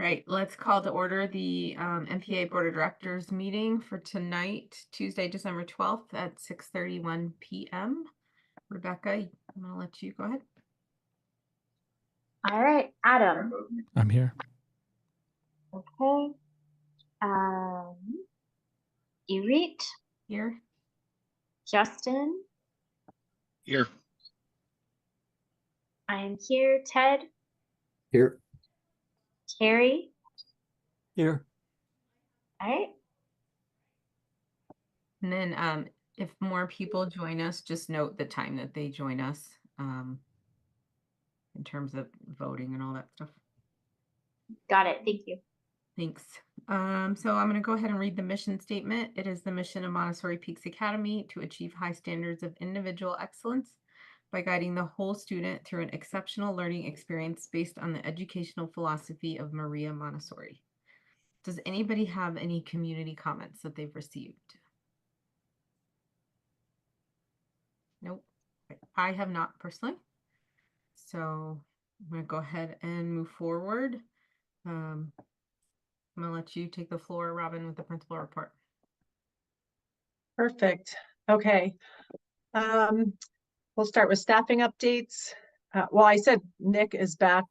All right, let's call to order the MPA Board of Directors meeting for tonight, Tuesday, December 12th at 6:31 p.m. Rebecca, I'm going to let you go ahead. All right, Adam. I'm here. Okay. Irit, Here. Justin, Here. I am here. Ted, Here. Terry. Here. All right. And then if more people join us, just note the time that they join us in terms of voting and all that stuff. Got it. Thank you. Thanks. So I'm going to go ahead and read the mission statement. It is the mission of Montessori Peaks Academy to achieve high standards of individual excellence by guiding the whole student through an exceptional learning experience based on the educational philosophy of Maria Montessori. Does anybody have any community comments that they've received? Nope. I have not personally. So I'm going to go ahead and move forward. I'm going to let you take the floor, Robin, with the principal report. Perfect. Okay. We'll start with staffing updates. Well, I said Nick is back.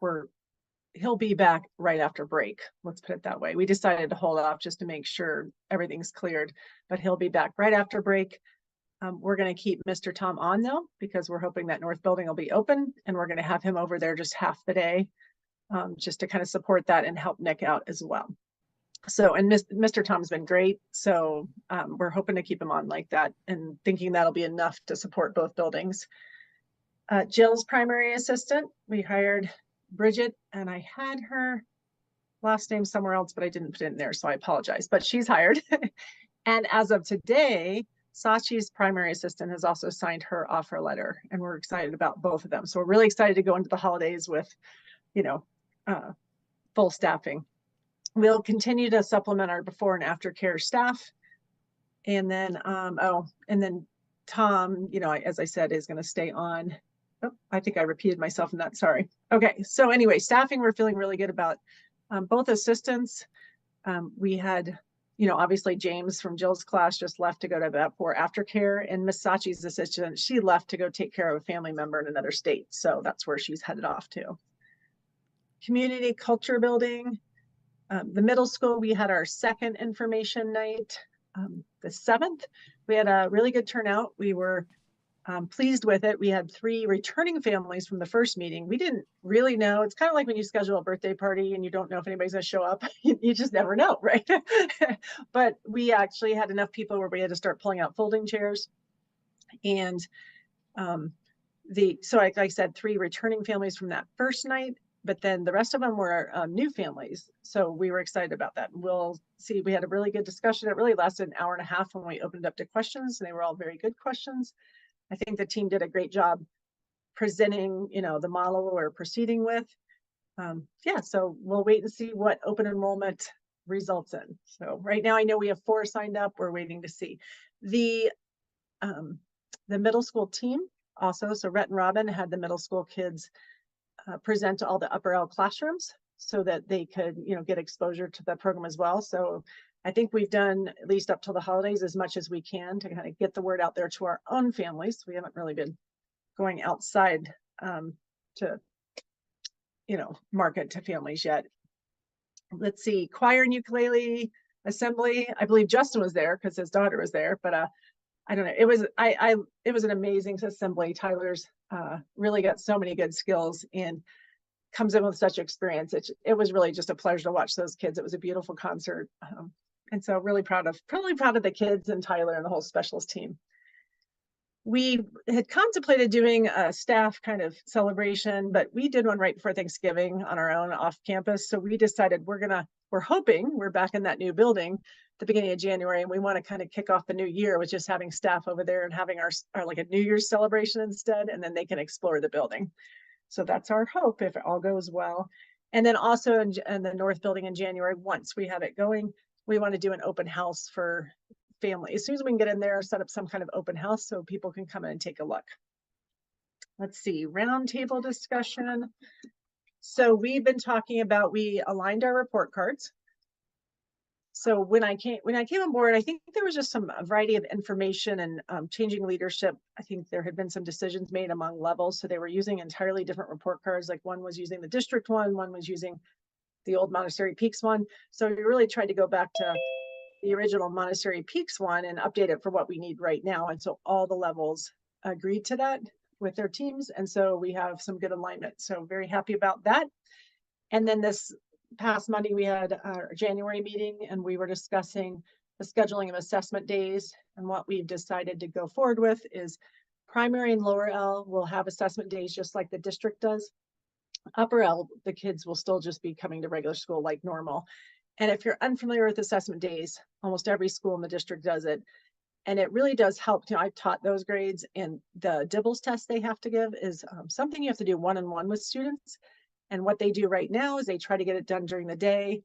He'll be back right after break. Let's put it that way. We decided to hold off just to make sure everything's cleared, but he'll be back right after break. We're going to keep Mr. Tom on though, because we're hoping that North Building will be open and we're going to have him over there just half the day, just to kind of support that and help Nick out as well. So, and Mr. Tom's been great. So we're hoping to keep him on like that and thinking that'll be enough to support both buildings. Jill's primary assistant, we hired Bridget, and I had her last name somewhere else, but I didn't put it in there. So I apologize, but she's hired. And as of today, Sachi's primary assistant has also signed her offer letter, and we're excited about both of them. So we're really excited to go into the holidays with, full staffing. We'll continue to supplement our before and after care staff. And then, and then Tom, as I said, is going to stay on. Oh, I think I repeated myself in that. Sorry. Okay. So anyway, staffing, we're feeling really good about both assistants. We had, obviously James from Jill's class just left to go to that for aftercare, and Miss Sachi's assistant, she left to go take care of a family member in another state. So that's where she's headed off to. Community culture building. The middle school, we had our second information night, the 7th. We had a really good turnout. We were pleased with it. We had 3 returning families from the first meeting. We didn't really know. It's kind of like when you schedule a birthday party and you don't know if anybody's going to show up. You just never know, right? But we actually had enough people where we had to start pulling out folding chairs. And so like I said, 3 returning families from that first night. But then the rest of them were new families. So we were excited about that. We'll see, we had a really good discussion. It really lasted an hour and a half when we opened up to questions, and they were all very good questions. I think the team did a great job presenting, the model we're proceeding with. So we'll wait and see what open enrollment results in. So right now I know we have 4 signed up. We're waiting to see. The middle school team also, so Rhett and Robin had the middle school kids present to all the upper L classrooms so that they could, get exposure to the program as well. So I think we've done, at least up till the holidays, as much as we can to kind of get the word out there to our own families. We haven't really been going outside to, market to families yet. Let's see, choir and ukulele assembly. I believe Justin was there because his daughter was there, but I don't know. It was an amazing assembly. Tyler's really got so many good skills and comes in with such experience. It was really just a pleasure to watch those kids. It was a beautiful concert. And so really proud of the kids and Tyler and the whole specialist team. We had contemplated doing a staff kind of celebration, but we did one right before Thanksgiving on our own off campus. So we decided we're hoping we're back in that new building the beginning of January, and we want to kind of kick off the new year with just having staff over there and having our like a New Year's celebration instead, and then they can explore the building. So that's our hope if it all goes well. And then also in the North Building in January, once we have it going, we want to do an open house for family. As soon as we can get in there, set up some kind of open house so people can come in and take a look. Let's see, roundtable discussion. So we've been talking about, we aligned our report cards. So when I came on board, I think there was just a variety of information and changing leadership. I think there had been some decisions made among levels. So they were using entirely different report cards. Like one was using the district one was using the old Montessori Peaks one. So we really tried to go back to the original Montessori Peaks one and update it for what we need right now. And so all the levels agreed to that with their teams. And so we have some good alignment. So very happy about that. And then this past Monday, we had our January meeting and we were discussing the scheduling of assessment days. And what we've decided to go forward with is primary and lower L will have assessment days just like the district does. Upper L, the kids will still just be coming to regular school like normal. And if you're unfamiliar with assessment days, almost every school in the district does it. And it really does help. You know, I've taught those grades, and the DIBELS test they have to give is something you have to do one-on-one with students. And what they do right now is they try to get it done during the day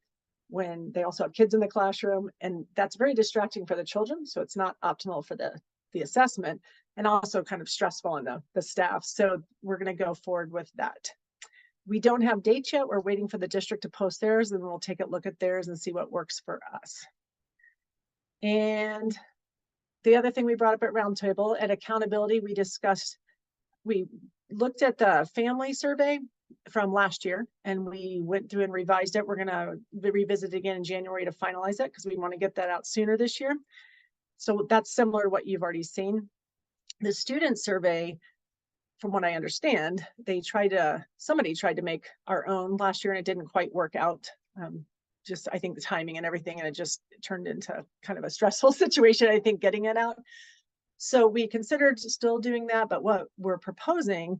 when they also have kids in the classroom. And that's very distracting for the children. So it's not optimal for the assessment, and also kind of stressful on the staff. So we're going to go forward with that. We don't have dates yet. We're waiting for the district to post theirs, and we'll take a look at theirs and see what works for us. And the other thing we brought up at Roundtable, at accountability, we looked at the family survey from last year, and we went through and revised it. We're going to revisit it again in January to finalize it because we want to get that out sooner this year. So that's similar to what you've already seen. The student survey, from what I understand, somebody tried to make our own last year and it didn't quite work out. Just I think the timing and everything, and it just turned into kind of a stressful situation, I think, getting it out. So we considered still doing that, but what we're proposing,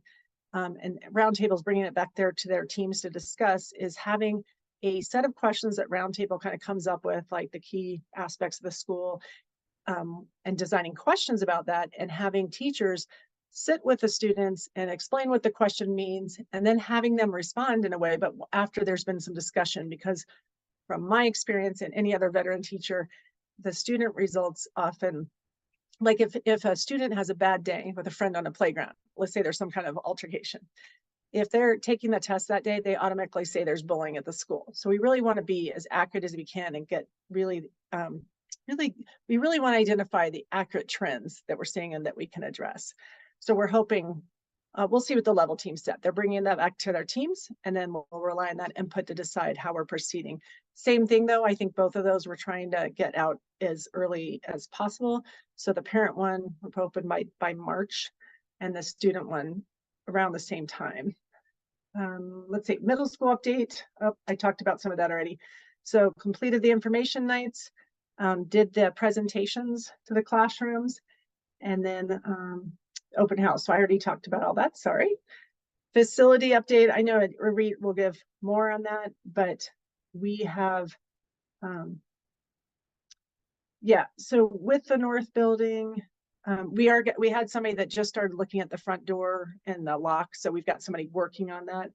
and Roundtable's bringing it back there to their teams to discuss, is having a set of questions that Roundtable kind of comes up with, like the key aspects of the school, and designing questions about that, and having teachers sit with the students and explain what the question means, and then having them respond in a way, but after there's been some discussion. Because from my experience and any other veteran teacher, the student results often, like if a student has a bad day with a friend on a playground, let's say there's some kind of altercation, if they're taking the test that day, they automatically say there's bullying at the school. So we really want to be as accurate as we can and get we really want to identify the accurate trends that we're seeing and that we can address. So we're hoping, we'll see what the level team said. They're bringing that back to their teams, and then we'll rely on that input to decide how we're proceeding. Same thing though, I think both of those we're trying to get out as early as possible. So the parent one, we're hoping by March, and the student one around the same time. Let's see, middle school update. Oh, I talked about some of that already. So completed the information nights, did the presentations to the classrooms, and then open house. So I already talked about all that, sorry. Facility update, I know Reed will give more on that, but we have, so with the north building, we had somebody that just started looking at the front door and the lock. So we've got somebody working on that.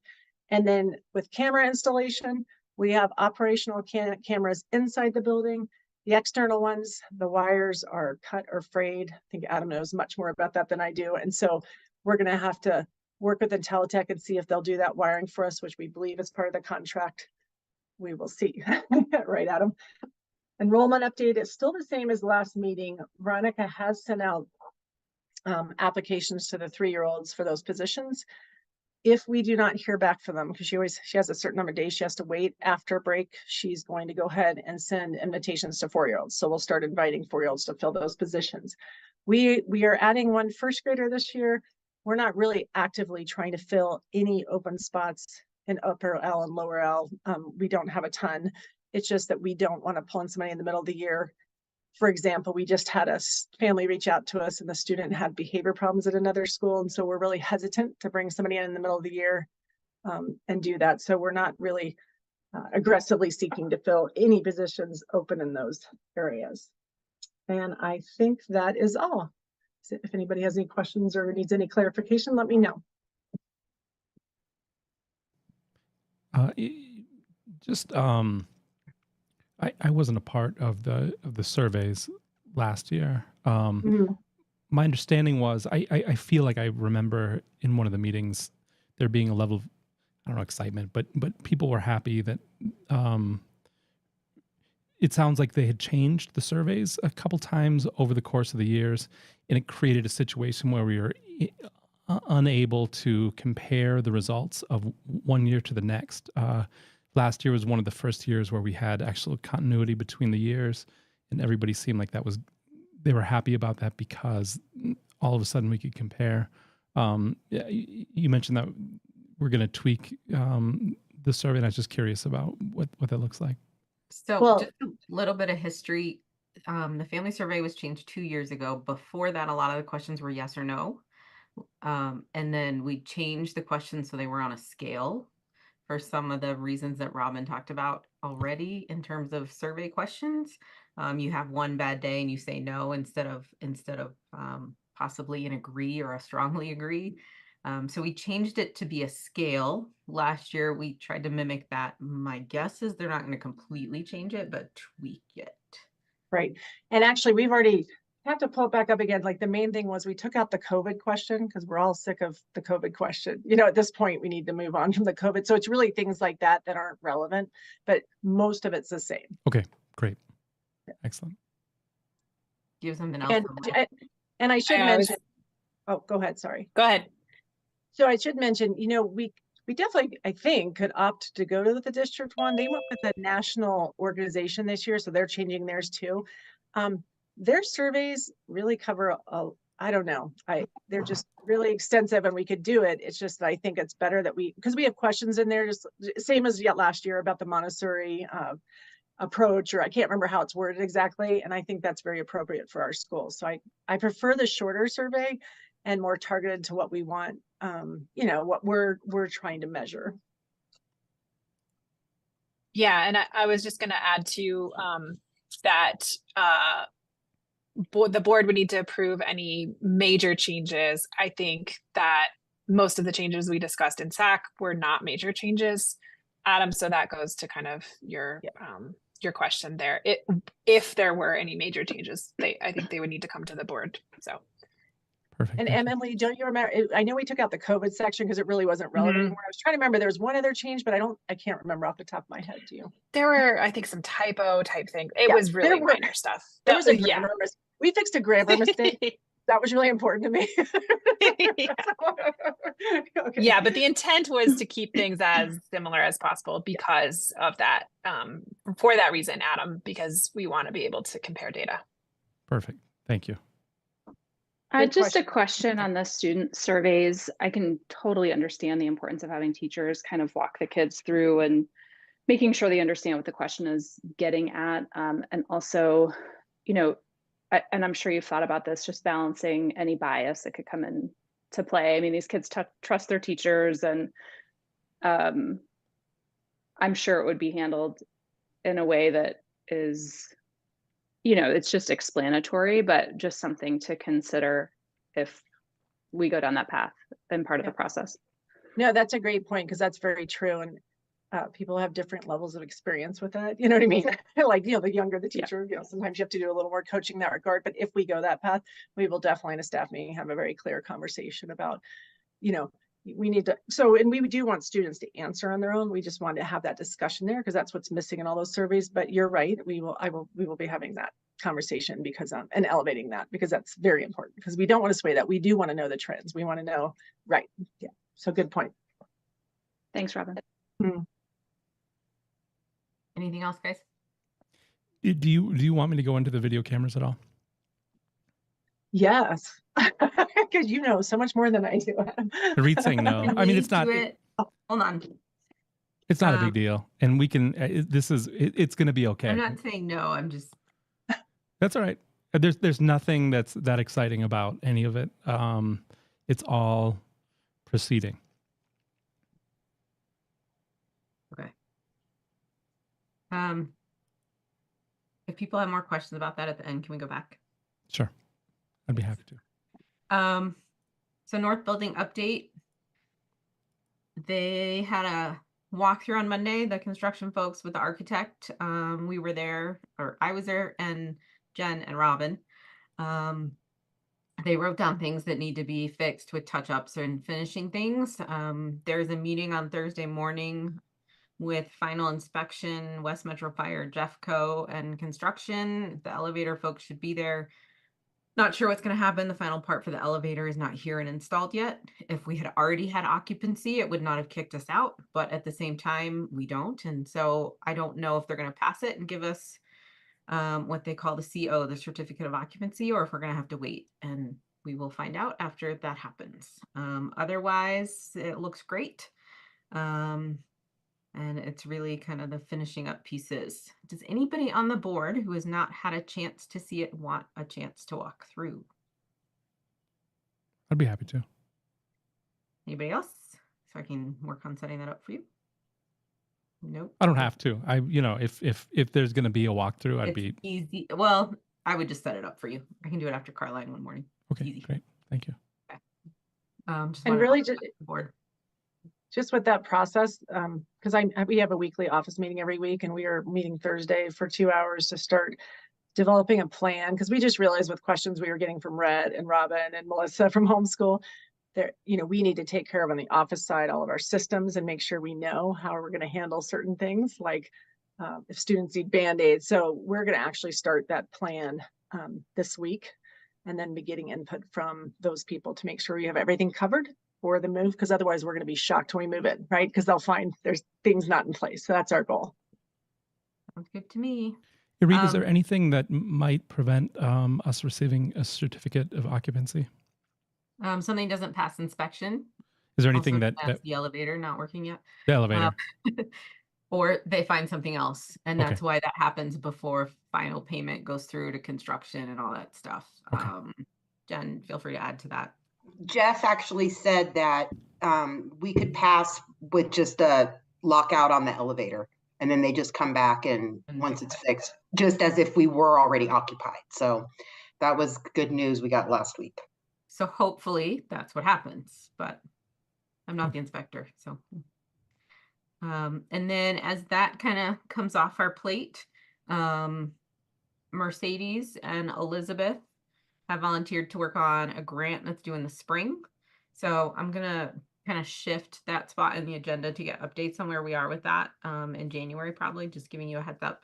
And then with camera installation, we have operational cameras inside the building. The external ones, the wires are cut or frayed. I think Adam knows much more about that than I do. And so we're going to have to work with Intelitech and see if they'll do that wiring for us, which we believe is part of the contract. We will see. Right, Adam? Enrollment update is still the same as last meeting. Veronica has sent out applications to the 3-year-olds for those positions. If we do not hear back from them, because she has a certain number of days she has to wait after break, she's going to go ahead and send invitations to 4-year-olds. So we'll start inviting 4-year-olds to fill those positions. We are adding 1 first grader this year. We're not really actively trying to fill any open spots in upper L and lower L. We don't have a ton. It's just that we don't want to pull in somebody in the middle of the year. For example, we just had a family reach out to us and the student had behavior problems at another school. And so we're really hesitant to bring somebody in the middle of the year and do that. So we're not really aggressively seeking to fill any positions open in those areas. And I think that is all. So if anybody has any questions or needs any clarification, let me know. I wasn't a part of the surveys last year. My understanding was I feel like I remember in one of the meetings there being a level of, don't know, excitement, but people were happy that it sounds like they had changed the surveys a couple times over the course of the years, and it created a situation where we were unable to compare the results of one year to the next. Last year was one of the first years where we had actual continuity between the years, and everybody seemed like they were happy about that because all of a sudden we could compare. You mentioned that we're going to tweak the survey, and I was just curious about what that looks like. So Well- just a little bit of history. The family survey was changed 2 years ago. Before that, a lot of the questions were yes or no. And then we changed the questions so they were on a scale for some of the reasons that Robin talked about already in terms of survey questions. You have one bad day and you say no instead of possibly an agree or a strongly agree. So we changed it to be a scale. Last year, we tried to mimic that. My guess is they're not going to completely change it, but tweak it. Right. And actually, we've already have to pull it back up again. Like the main thing was we took out the COVID question because we're all sick of the COVID question. You know, at this point, we need to move on from the COVID. So it's really things like that that aren't relevant, but most of it's the same. Okay, great. Excellent. Do you have something else? And, Emily? and I should I was- mention, oh, go ahead. Sorry. Go ahead. So I should mention, you know, we definitely, I think, could opt to go to the district one. They went with a national organization this year, so they're changing theirs too. Their surveys really cover I don't know. They're just really extensive and we could do it. It's just, I think it's better that because we have questions in there, just same as yet last year about the Montessori approach, or I can't remember how it's worded exactly. And I think that's very appropriate for our schools. So I prefer the shorter survey and more targeted to what we want, you know, what we're trying to measure. Yeah, and I was just going to add to that the board would need to approve any major changes. I think that most of the changes we discussed in SAC were not major changes, Adam. So that goes to kind of your question there. If there were any major changes, I think they would need to come to the board. So. Perfect. And thank you. Emily, don't you remember? I know we took out the COVID section because it really wasn't relevant Mhm. anymore. I was trying to remember. There was one other change, but I can't remember off the top of my head. Do you? There were, I think, some typo type things. It Yeah, was there really were- minor stuff. There was a Yeah. grammar we fixed a grammar mistake. That was really important to me. Okay. Yeah, but the intent was to keep things as similar as possible because of that. For that reason, Adam, because we want to be able to compare data. Perfect. Thank you. Good Just a question. question on the student surveys. I can totally understand the importance of having teachers kind of walk the kids through and making sure they understand what the question is getting at. And also, you know, and I'm sure you've thought about this, just balancing any bias that could come in to play. I mean, these kids trust their teachers, and I'm sure it would be handled in a way that is, you know, it's just explanatory, but just something to consider if we go down that path and part of the process. No, that's a great point because that's very true. And people have different levels of experience with that. You know what I mean? Like, you know, the younger the teacher, you know, sometimes you have to do a little more coaching in that regard. But if we go that path, we will definitely in a staff meeting have a very clear conversation about, you know, we need to, and we do want students to answer on their own. We just want to have that discussion there because that's what's missing in all those surveys. But you're right. We will be having that conversation because and elevating that because that's very important because we don't want to sway that. We do want to know the trends. We want to know, right. Yeah. So good point. Thanks, Robin. Anything else, guys? Do you want me to go into the video cameras at all? Yes. Because you know so much more than I do. Reed's saying no. Can I mean, we it's not. do it- Hold on. It's not a big deal, and we can. It's going to be okay. I'm not saying no. I'm just. That's all right. There's nothing that's that exciting about any of it. It's all proceeding. Okay. If people have more questions about that at the end, can we go back? Sure, I'd be happy to. So North Building update. They had a walkthrough on Monday, the construction folks with the architect. We were there, or I was there, and Jen and Robin. they wrote down things that need to be fixed with touch-ups and finishing things. There's a meeting on Thursday morning with final inspection, West Metro Fire, Jeffco, and construction. The elevator folks should be there. Not sure what's going to happen. The final part for the elevator is not here and installed yet. If we had already had occupancy, it would not have kicked us out. But at the same time, we don't. And so I don't know if they're going to pass it and give us what they call the CO, the certificate of occupancy, or if we're going to have to wait. And we will find out after that happens. Otherwise, it looks great. And it's really kind of the finishing up pieces. Does anybody on the board who has not had a chance to see it want a chance to walk through? I'd be happy to. Anybody else? So I can work on setting that up for you. Nope. I don't have to. If there's going to be a walkthrough, I'd It's be easy. Well, I would just set it up for you. I can do it after Carline one morning. okay. Easy. Great. Thank you. Just And wanted to really update the board. just with that process, because we have a weekly office meeting every week, and we are meeting Thursday for 2 hours to start developing a plan, because we just realized with questions we were getting from Red and Robin and Melissa from homeschool, there, we need to take care of on the office side all of our systems and make sure we know how we're going to handle certain things, like if students need Band-Aids. So we're going to actually start that plan this week, and then be getting input from those people to make sure we have everything covered for the move, because otherwise we're going to be shocked when we move it, right? Because they'll find there's things not in place. So that's our goal. Sounds good to me. Reed, is there anything that might prevent us receiving a certificate of occupancy? Something doesn't pass inspection. Is there anything Also, that that's the elevator not working yet, the elevator? or they find something else, and Okay. that's why that happens before final payment goes through to construction and all that stuff. Okay. Jen, feel free to add to that. Jeff actually said that we could pass with just a lockout on the elevator, and then they just come back and once it's fixed, just as if we were already occupied. So that was good news we got last week. So hopefully that's what happens, but I'm not the inspector, so. And then as that kind of comes off our plate, Mercedes and Elizabeth have volunteered to work on a grant that's due in the spring. So I'm gonna kind of shift that spot in the agenda to get updates on where we are with that in January, probably just giving you a heads up.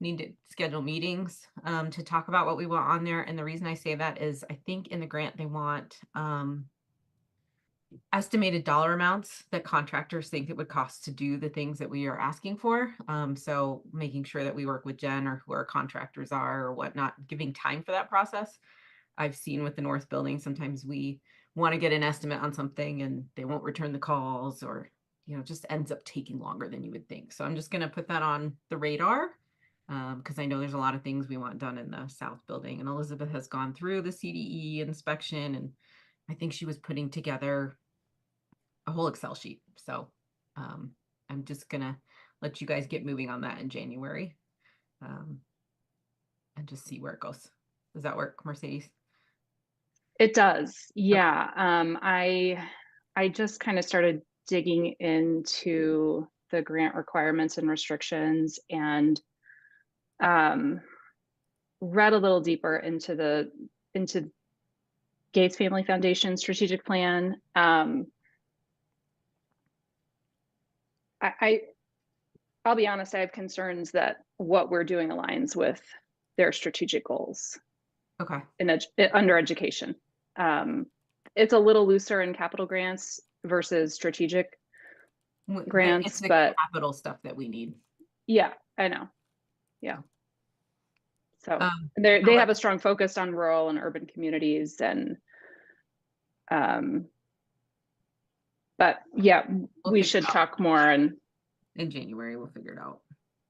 Need to schedule meetings to talk about what we want on there. And the reason I say that is I think in the grant they want estimated dollar amounts that contractors think it would cost to do the things that we are asking for. So making sure that we work with Jen or who our contractors are or whatnot, giving time for that process. I've seen with the North Building, sometimes we want to get an estimate on something and they won't return the calls, or just ends up taking longer than you would think. So I'm just going to put that on the radar. Because I know there's a lot of things we want done in the South Building, and Elizabeth has gone through the CDE inspection, and I think she was putting together a whole Excel sheet. So I'm just gonna let you guys get moving on that in January, and just see where it goes. Does that work, Mercedes? It does. Yeah. I just kind of started digging into the grant requirements and restrictions, and read a little deeper into Gates Family Foundation strategic plan. I'll be honest, I have concerns that what we're doing aligns with their strategic goals. Okay. Under education. It's a little looser in capital grants versus strategic grants, it's the but capital stuff that we need. yeah, I know. Yeah. So they have a strong focus on rural and urban communities, and but yeah, we should talk more. And in January, we'll figure it out.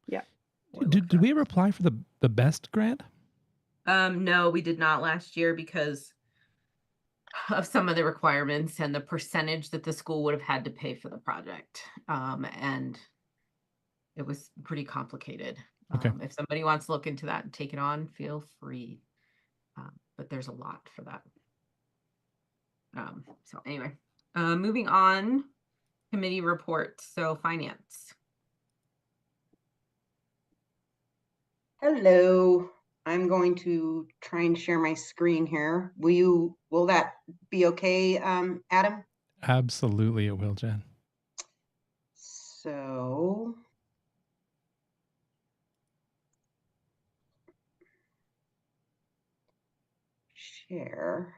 Yeah. Did we ever apply for the BEST grant? No, we did not last year because of some of the requirements and the percentage that the school would have had to pay for the project. And it was pretty complicated. Okay. If somebody wants to look into that and take it on, feel free. But there's a lot for that. So anyway, moving on, committee reports. So finance. Hello. I'm going to try and share my screen here. Will that be okay, Adam? Absolutely, it will, Jen. So. Share.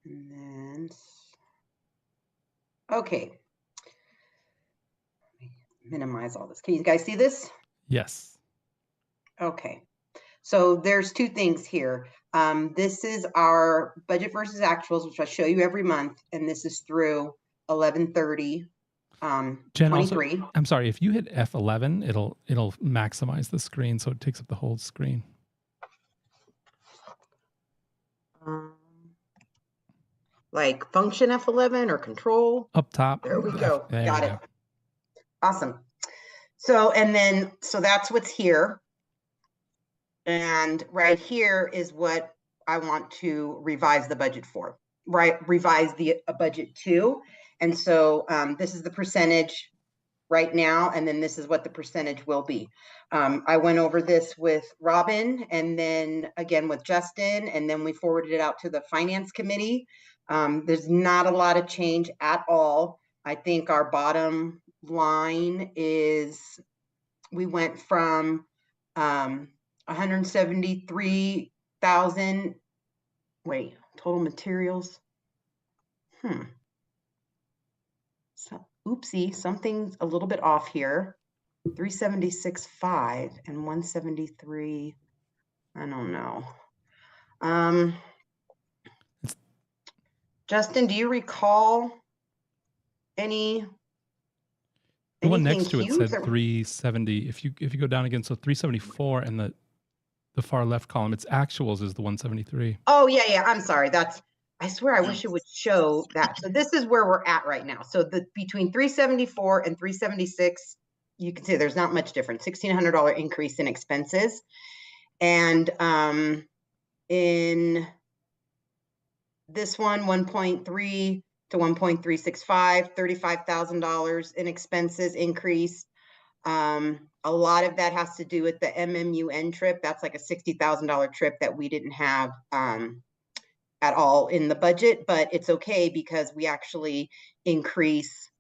And then, okay. Let me minimize all this. Can you guys see this? Yes. Okay. So there's two things here. This is our budget versus actuals, which I show you every month, and this is through 11/30, Jen, also, 23. I'm sorry, if you hit F11, it'll maximize the screen, so it takes up the whole screen. Like function F11 or control. Up top. There we go. There Got we it. go. Awesome. So, so that's what's here. And right here is what I want to revise the budget for, right? Revise the budget to. And so this is the percentage right now, and then this is what the percentage will be. I went over this with Robin and then again with Justin, and then we forwarded it out to the finance committee. There's not a lot of change at all. I think our bottom line is we went from 173,000, wait, total materials. So, oopsie, something's a little bit off here. 376.5 and 173. I don't know. Justin, do you recall the one next to it huge said 370. If you go down again, so 374, and the far left column, its actuals is the 173. Oh yeah, I'm sorry. I swear I wish it would show that. So this is where we're at right now. So between 374 and 376, you can see there's not much difference. $1,600 increase in expenses, and in this one, 1.3 to 1.365, $35,000 in expenses increase. A lot of that has to do with the MMUN trip. That's like a $60,000 trip that we didn't have at all in the budget, but it's okay because we actually increase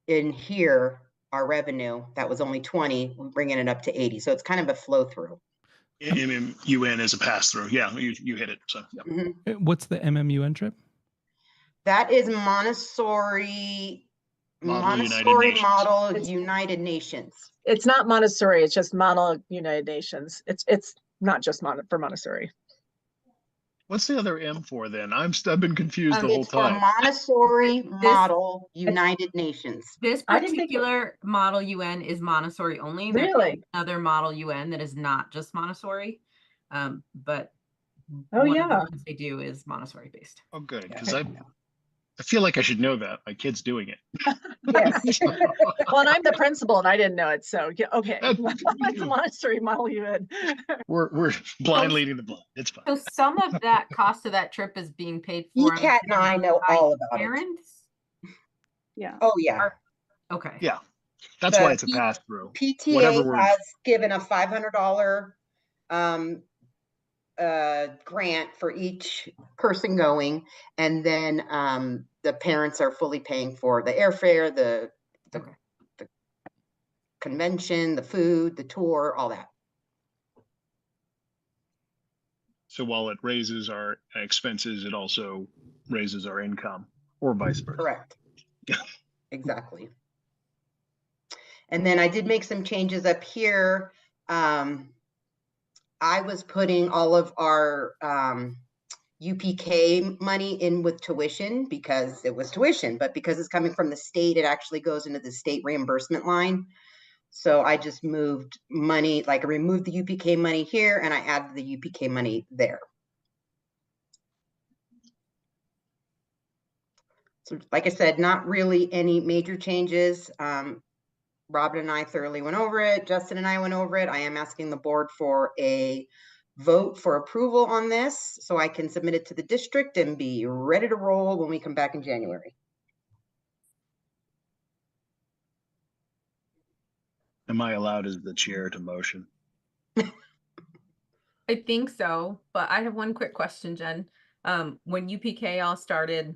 in here our revenue. That was only 20, we're bringing it up to 80. So it's kind of a flow through. MMUN is a pass through. Yeah, you hit it. So yeah. What's the MMUN trip? That is Montessori Model United Nations. It's not Montessori, it's just Model United Nations. It's not just for Montessori. What's the other M for then? I've been confused the whole It's for time. Montessori Model United Nations. This I didn't think particular Model UN is Montessori only. There's Really? another Model UN that is not just Montessori, but Oh, one of the yeah. ones they do is Montessori based. Oh, good, because I feel like I should know that. My kid's doing it. Yes. Well, and I'm the principal and I didn't know it. So, yeah, okay. It's a Montessori Model UN. We're blind leading the blind. It's fine. So some of that cost of that trip is being paid for. I'm ECAT and I know by all about it. parents. Yeah. Oh yeah. Okay. Yeah, that's why it's a pass through. PTA has given a $500 grant for each person going, and then the parents are fully paying for the airfare, the convention, the food, the tour, all that. So while it raises our expenses, it also raises our income, or vice versa. Correct. Exactly. And then I did make some changes up here. I was putting all of our UPK money in with tuition because it was tuition, but because it's coming from the state, it actually goes into the state reimbursement line. So I just moved money, like I removed the UPK money here and I added the UPK money there. So like I said, not really any major changes. Robin and I thoroughly went over it. Justin and I went over it. I am asking the board for a vote for approval on this so I can submit it to the district and be ready to roll when we come back in January. Am I allowed as the chair to motion? I think so, but I have one quick question, Jen. When UPK all started,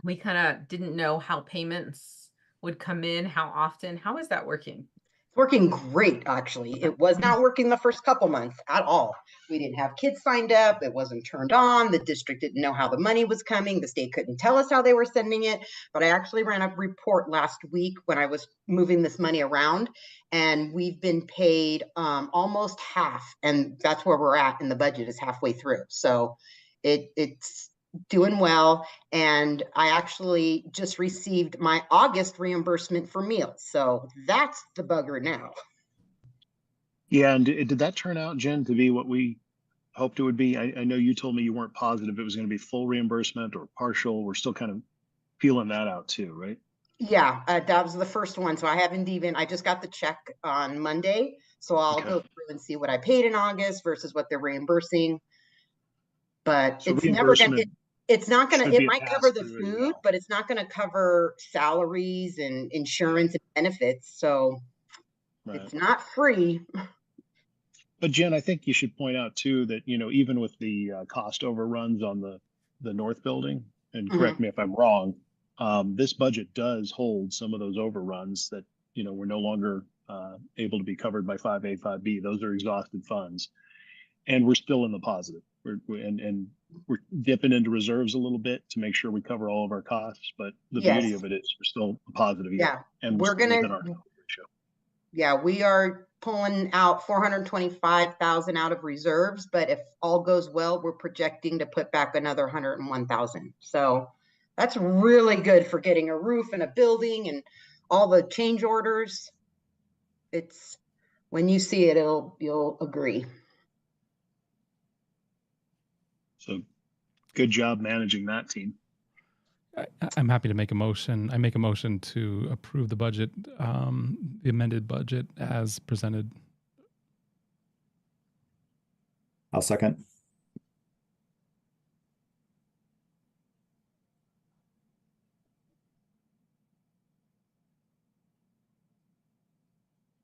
we kind of didn't know how payments would come in, how often. How is that working? It's working great, actually. It was not working the first couple months at all. We didn't have kids signed up. It wasn't turned on. The district didn't know how the money was coming. The state couldn't tell us how they were sending it. But I actually ran a report last week when I was moving this money around, and we've been paid almost half. And that's where we're at in the budget, is halfway through. So it's doing well. And I actually just received my August reimbursement for meals. So that's the bugger now. Yeah, and did that turn out, Jen, to be what we hoped it would be? I know you told me you weren't positive it was going to be full reimbursement or partial. We're still kind of feeling that out too, right? Yeah, that was the first one. So I just got the check on Monday. So I'll Okay. go through and see what I paid in August versus what they're reimbursing. But So it's never going to, reimbursement it's not going should to, be it a might cover the pass-through as food, well. but it's not going to cover salaries and insurance and benefits. So Right. it's not free. But Jen, I think you should point out too that, even with the cost overruns on the North building, and correct me if I'm wrong, this budget does hold some of those overruns that, we're no longer able to be covered by 5A, 5B. Those are exhausted funds. And we're still in the positive. We're dipping into reserves a little bit to make sure we cover all of our costs. But the beauty Yes. of it is we're still a positive year. Yeah, And we're still gonna- within our coverage ratio. Yeah, we are pulling out 425,000 out of reserves, but if all goes well, we're projecting to put back another 101,000. So that's really good for getting a roof and a building and all the change orders. It's, when you see it, you'll agree. So good job managing that team. I'm happy to make a motion. I make a motion to approve the budget, the amended budget as presented. I'll second.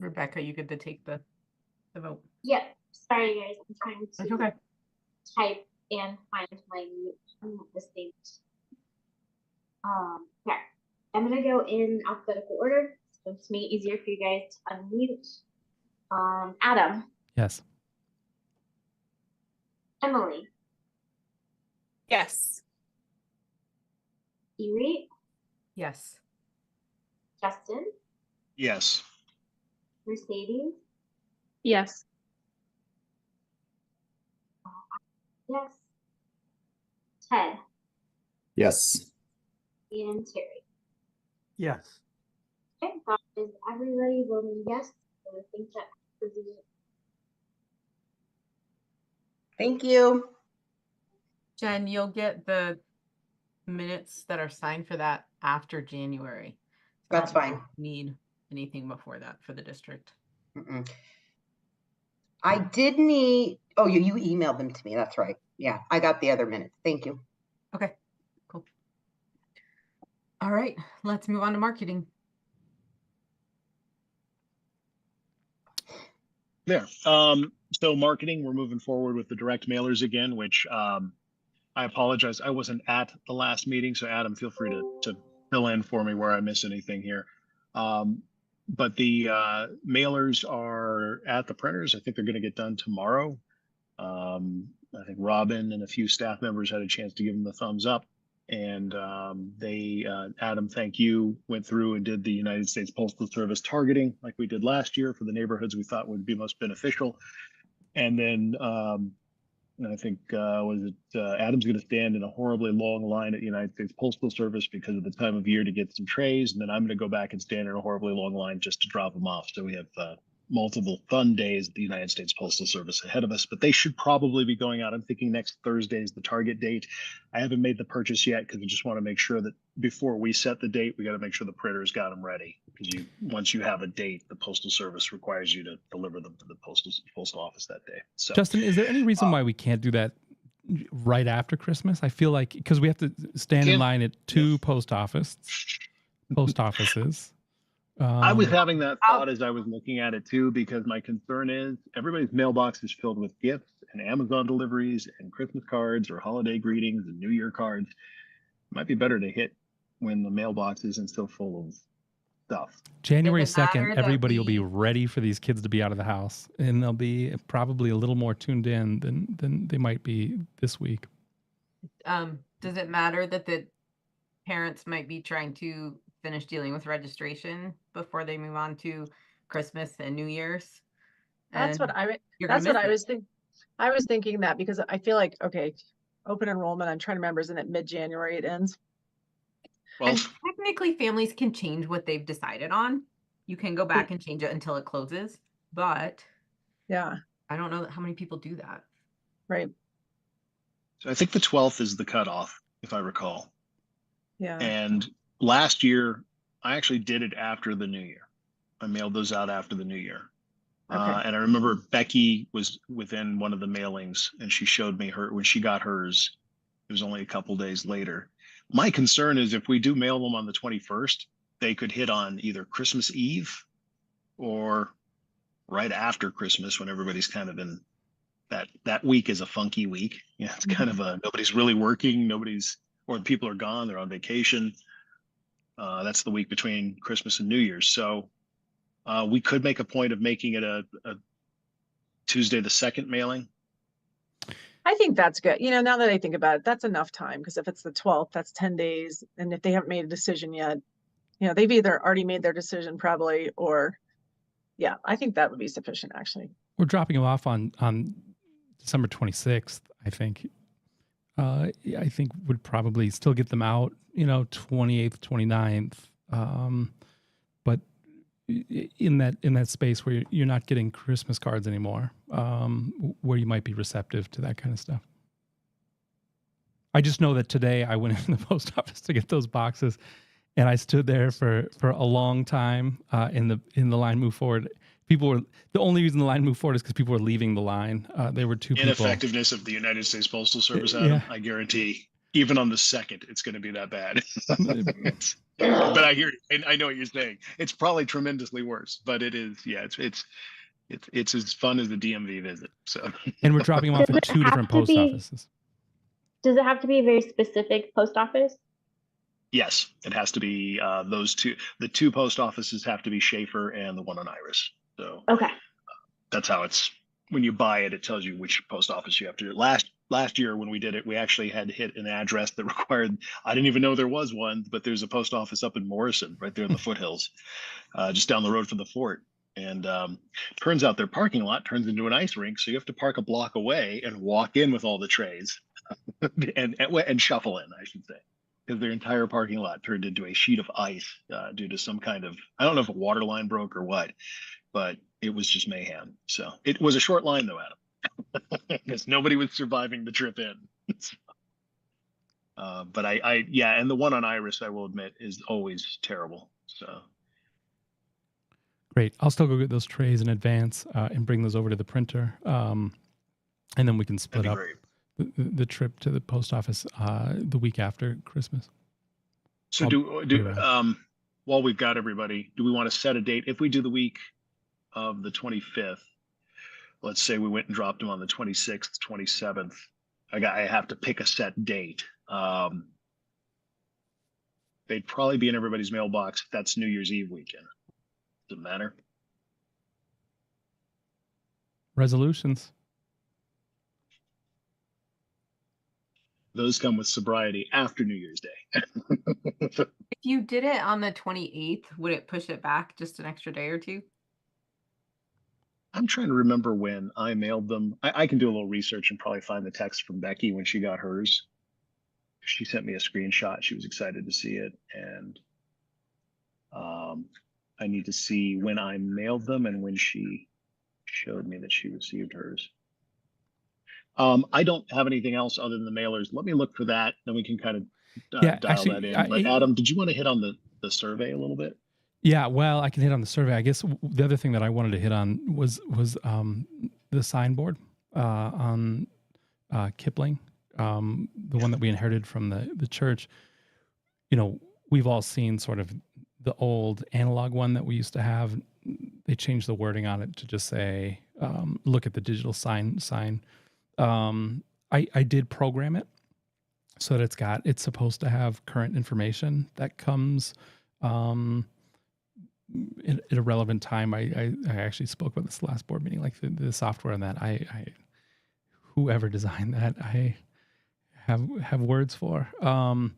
Rebecca, you get to take the vote. Yep. Sorry, guys. I'm trying That's to okay. type and find my mute. I'm not listening. Okay. I'm gonna go in alphabetical order, so it's me easier for you guys to unmute. Adam, Yes. Emily, Yes. Erie, Yes. Justin, Yes. Mercedes, Yes. yes, Ted, Yes. and Terry. Yes. Okay, that is everybody voting yes. So I think that is it. Thank you. Jen, you'll get the minutes that are signed for that after January. So I That's don't fine. Need anything before that for the district. Mm-mm. I did need, oh, you emailed them to me. That's right. Yeah, I got the other minutes. Thank you. Okay, cool. All right, let's move on to marketing. There. So marketing, we're moving forward with the direct mailers again, which I apologize. I wasn't at the last meeting, so Adam, feel free to fill in for me where I miss anything here. But the mailers are at the printers. I think they're going to get done tomorrow. I think Robin and a few staff members had a chance to give them the thumbs up. And Adam, thank you, went through and did the United States Postal Service targeting like we did last year for the neighborhoods we thought would be most beneficial. And then I think, Adam's going to stand in a horribly long line at the United States Postal Service because of the time of year to get some trays. And then I'm going to go back and stand in a horribly long line just to drop them off. So we have multiple fun days at the United States Postal Service ahead of us, but they should probably be going out. I'm thinking next Thursday is the target date. I haven't made the purchase yet because I just want to make sure that before we set the date, we got to make sure the printers got them ready. Because once you have a date, the Postal Service requires you to deliver them to the postal office that day. So Justin, is there any reason why we can't do that right after Christmas? I feel like because we have to stand in line at two post offices. I was having that I'll- thought as I was looking at it too, because my concern is everybody's mailbox is filled with gifts and Amazon deliveries and Christmas cards or holiday greetings and New Year cards. It might be better to hit when the mailbox isn't so full of stuff. January Does it matter 2nd, that everybody will be we- ready for these kids to be out of the house, and they'll be probably a little more tuned in than they might be this week. Does it matter that the parents might be trying to finish dealing with registration before they move on to Christmas and New Year's? That's what And I, you're gonna that's what miss I it. was thinking. I was thinking that because I feel like, okay, open enrollment, I'm trying to remember, isn't it mid-January it ends? Well, And technically, families can change what they've decided on. You can go back and change it until it closes, but Yeah, I don't know how many people do that. right. so I think the 12th is the cutoff, if I recall. Yeah. And last year, I actually did it after the New Year. I mailed those out after the New Year. Okay. And I remember Becky was within one of the mailings and she showed me her when she got hers. It was only a couple days later. My concern is if we do mail them on the 21st, they could hit on either Christmas Eve or right after Christmas when everybody's kind of in that week is a funky week. Yeah, it's kind of a nobody's really working, or people are gone, they're on vacation. That's the week between Christmas and New Year's. So we could make a point of making it a Tuesday the 2nd mailing. I think that's good. You know, now that I think about it, that's enough time because if it's the 12th, that's 10 days. And if they haven't made a decision yet, you know, they've either already made their decision probably, or yeah, I think that would be sufficient actually. We're dropping them off on December 26th, I think. I think would probably still get them out, 28th, 29th. But in that space where you're not getting Christmas cards anymore, where you might be receptive to that kind of stuff. I just know that today I went into the post office to get those boxes, and I stood there for a long time in the line move forward. The only reason the line moved forward is because people were leaving the line. There were two people. Ineffectiveness of the United States Postal Service, Adam. Yeah. I guarantee, even on the 2nd, it's going to be that bad. But I hear, and I know what you're saying. It's probably tremendously worse, but it is. Yeah, it's as fun as the DMV visit. So. And we're dropping them off Does at it two have different to post be- offices. Does it have to be a very specific post office? Yes, it has to be those two. The two post offices have to be Schaefer and the one on Iris. So Okay. that's how it's, when you buy it, it tells you which post office you have to do. Last year when we did it, we actually had to hit an address that required, I didn't even know there was one, but there's a post office up in Morrison, right there in the foothills, just down the road from the fort. And turns out their parking lot turns into an ice rink. So you have to park a block away and walk in with all the trays and shuffle in, I should say. Because their entire parking lot turned into a sheet of ice due to some kind of, I don't know if a water line broke or what, but it was just mayhem. So it was a short line though, Adam, because nobody was surviving the trip in. But yeah, and the one on Iris, I will admit, is always terrible. So. Great. I'll still go get those trays in advance and bring those over to the printer. And then we can split That'd be up great. the trip to the post office the week after Christmas. So while we've got everybody, do we want to set a date? If we do the week of the 25th, let's say we went and dropped them on the 26th, 27th. I have to pick a set date. They'd probably be in everybody's mailbox. That's New Year's Eve weekend. Doesn't matter. Resolutions. Those come with sobriety after New Year's Day. If you did it on the 28th, would it push it back just an extra day or two? I'm trying to remember when I mailed them. I can do a little research and probably find the text from Becky when she got hers. She sent me a screenshot. She was excited to see it. And I need to see when I mailed them and when she showed me that she received hers. I don't have anything else other than the mailers. Let me look for that. Then we can kind of dial that in. But Adam, did you want to hit on the survey a little bit? Yeah, well, I can hit on the survey. I guess the other thing that I wanted to hit on was the signboard on Kipling, the one that we inherited from the church. We've all seen sort of the old analog one that we used to have. They changed the wording on it to just say, look at the digital sign. I did program it so that it's supposed to have current information that comes at a relevant time. I actually spoke about this last board meeting, like the software on that. Whoever designed that, I have words for. One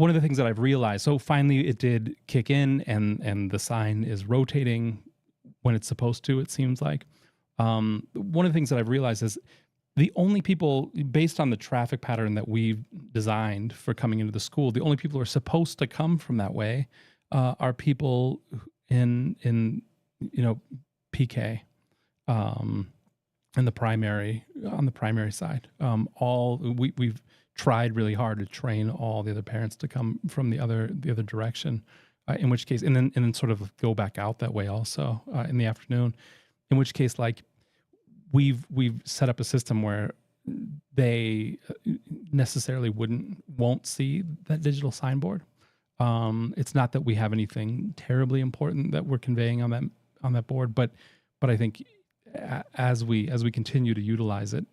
of the things that I've realized, so finally it did kick in, and the sign is rotating when it's supposed to, it seems like. One of the things that I've realized is the only people, based on the traffic pattern that we've designed for coming into the school, the only people who are supposed to come from that way are people in PK, in the primary, on the primary side. We've tried really hard to train all the other parents to come from the other direction, in which case, and then sort of go back out that way also in the afternoon, in which case, like, we've set up a system where they necessarily won't see that digital signboard. It's not that we have anything terribly important that we're conveying on that board, but I think as we continue to utilize it,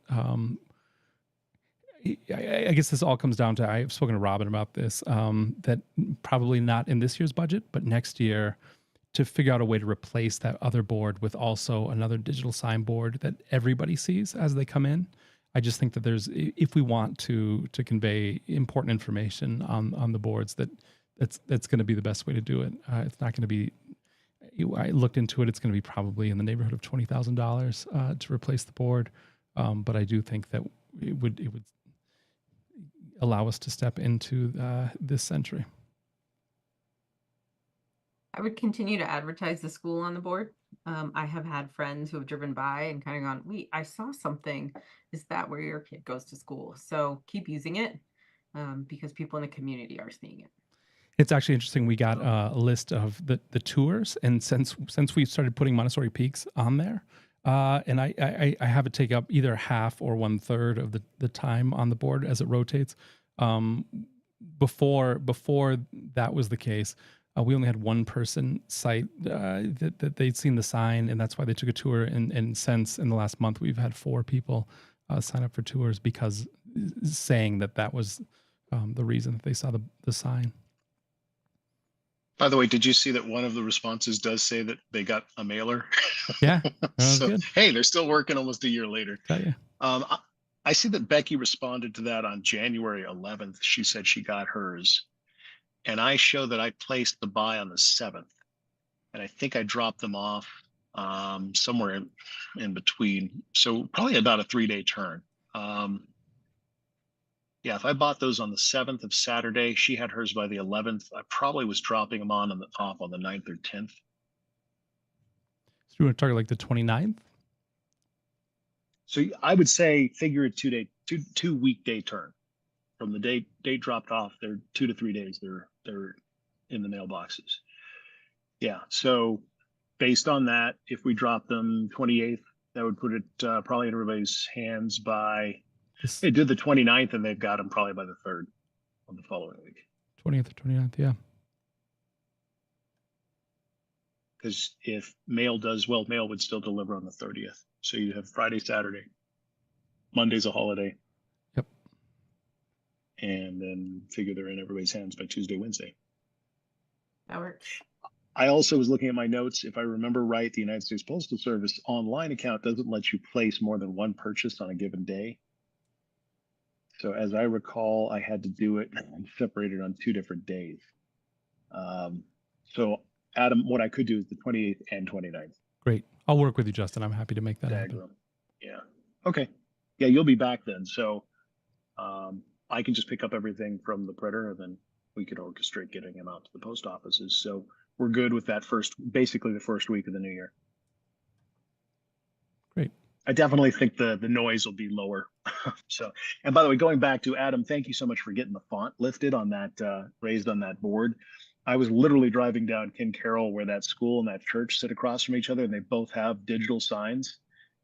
I guess this all comes down to, I've spoken to Robin about this, that probably not in this year's budget, but next year, to figure out a way to replace that other board with also another digital signboard that everybody sees as they come in. I just think that if we want to convey important information on the boards, that's going to be the best way to do it. It's not going to be, I looked into it, it's going to be probably in the neighborhood of $20,000 to replace the board. But I do think that it would allow us to step into this century. I would continue to advertise the school on the board. I have had friends who have driven by and kind of gone, wait, I saw something. Is that where your kid goes to school? So keep using it because people in the community are seeing it. It's actually interesting. We got a list of the tours, and since we started putting Montessori Peaks on there, and I have it take up either half or 1/3 of the time on the board as it rotates. Before that was the case, we only had one person cite that they'd seen the sign, and that's why they took a tour. And since in the last month, we've had 4 people sign up for tours because saying that was the reason that they saw the sign. By the way, did you see that one of the responses does say that they got a mailer? Yeah, that was So, good. hey, they're still working almost a year later. Tell you. I see that Becky responded to that on January 11th. She said she got hers. And I show that I placed the buy on the 7th. And I think I dropped them off somewhere in between. So probably about a 3-day turn. Yeah, if I bought those on the 7th of Saturday, she had hers by the 11th. I probably was dropping them on the 9th or 10th. So you want to target like the 29th? So I would say figure a 2 weekday turn from the date dropped off. They're 2 to 3 days. They're in the mailboxes. Yeah. So based on that, if we drop them 28th, that would put it probably in everybody's hands by. They did the 29th, and they've got them probably by the 3rd on the following week. 20th or 29th, yeah. Because if mail does well, mail would still deliver on the 30th. So you have Friday, Saturday, Monday's a holiday. Yep. And then figure they're in everybody's hands by Tuesday, Wednesday. That works. I also was looking at my notes. If I remember right, the United States Postal Service online account doesn't let you place more than one purchase on a given day. So as I recall, I had to do it separated on 2 different days. So Adam, what I could do is the 28th and 29th. Great. I'll work with you, Justin. I'm happy to make that happen. Yeah. Okay. Yeah, you'll be back then. So I can just pick up everything from the printer, and then we could orchestrate getting them out to the post offices. So we're good with that basically the first week of the new year. Great. I definitely think the noise will be lower. So, and by the way, going back to Adam, thank you so much for getting the font lifted on that, raised on that board. I was literally driving down Ken Carroll where that school and that church sit across from each other, and they both have digital signs.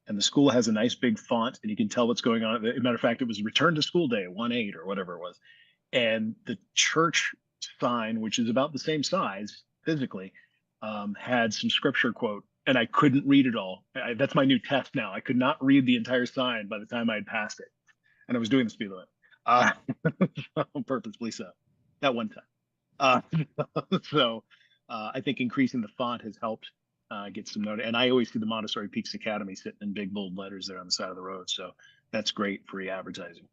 And the school has a nice big font, and you can tell what's going on. As a matter of fact, it was Return to School Day, 1/8 or whatever it was. and the church sign, which is about the same size physically, had some scripture quote, and I couldn't read it all. That's my new test now. I could not read the entire sign by the time I had passed it, and I was doing the speed limit, purposefully so, that one time. So I think increasing the font has helped get some note. And I always see the Montessori Peaks Academy sitting in big bold letters there on the side of the road. So that's great free advertising.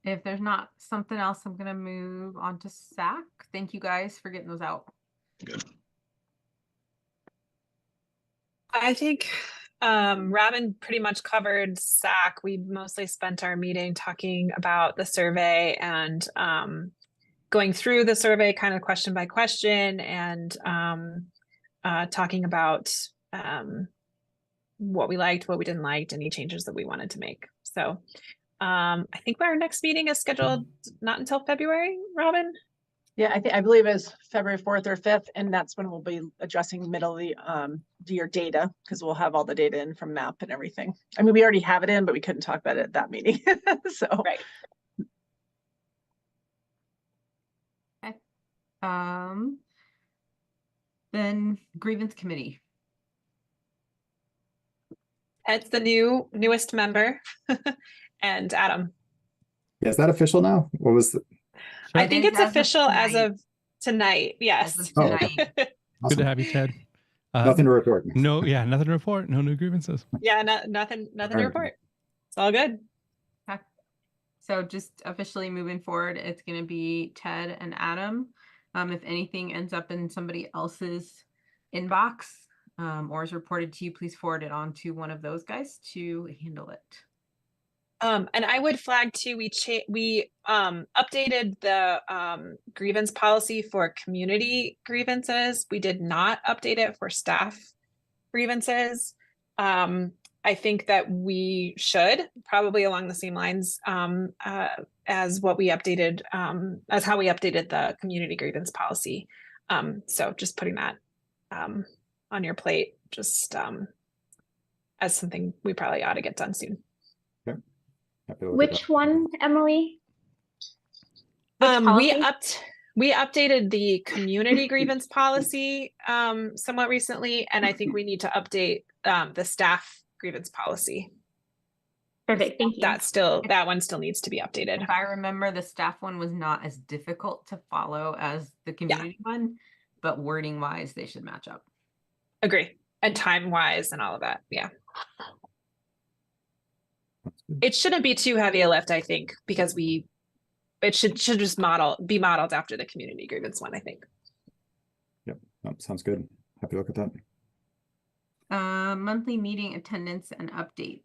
If there's not something else, I'm gonna move on to SAC. Thank you guys for getting those out. Good. I think Robin pretty much covered SAC. We mostly spent our meeting talking about the survey and going through the survey kind of question by question and talking about what we liked, what we didn't like, any changes that we wanted to make. So I think our next meeting is scheduled not until February, Robin. Yeah, I believe it's February 4th or 5th, and that's when we'll be addressing middle of the year data, because we'll have all the data in from MAP and everything. I mean, we already have it in, but we couldn't talk about it at that meeting. So Right. Okay. Then grievance committee. Ed's the newest member, and Adam. Yeah, is that official now? What was the? I It think is it's as of official as tonight. of tonight. As of Yes. Oh, okay. tonight. Good Awesome. to have you, Ted. Nothing to report. No, yeah, nothing to report. No new grievances. Yeah, nothing to Alright. report. It's all good. Okay. So just officially moving forward, it's gonna be Ted and Adam. If anything ends up in somebody else's inbox, or is reported to you, please forward it on to one of those guys to handle it. And I would flag too, we updated the grievance policy for community grievances. We did not update it for staff grievances. I think that we should, probably along the same lines as what we updated, as how we updated the community grievance policy. So just putting that on your plate, just as something we probably ought to get done soon. Happy to look at Which that. one, Emily? Which policy? We updated the community grievance policy somewhat recently, and I think we need to update the staff grievance policy. Perfect, thank you. That one still needs to be updated. If I remember, the staff one was not as difficult to follow as the community one, but wording wise, they should match up. Agree. And time wise and all of that. Yeah. It shouldn't be too heavy a lift, I think, because it should just be modeled after the community grievance one, I think. Yep, sounds good. Happy to look at that. Monthly meeting attendance and updates.